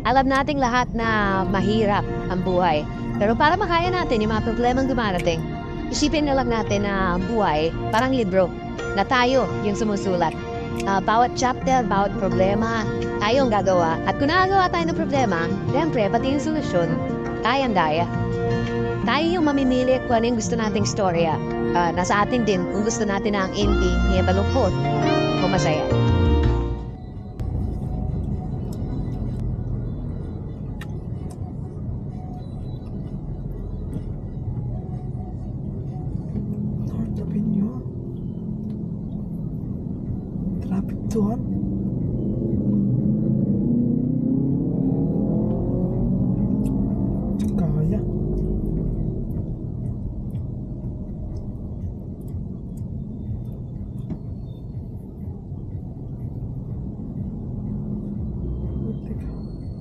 Alam nating lahat na mahirap ang buhay. Pero para makaya natin yung mga problemang dumarating, isipin na lang natin na ang buhay parang libro na tayo yung sumusulat. Bawat chapter, bawat problema, tayo ang gagawa. At kung nakagawa tayo ng problema, siyempre, pati yung solusyon, kayang-daya. Tayo yung mamimili kung ano yung gusto nating storya. Nasa atin din kung gusto natin na ang ending niya malungkot o masaya. North Avenue. Traffic doon.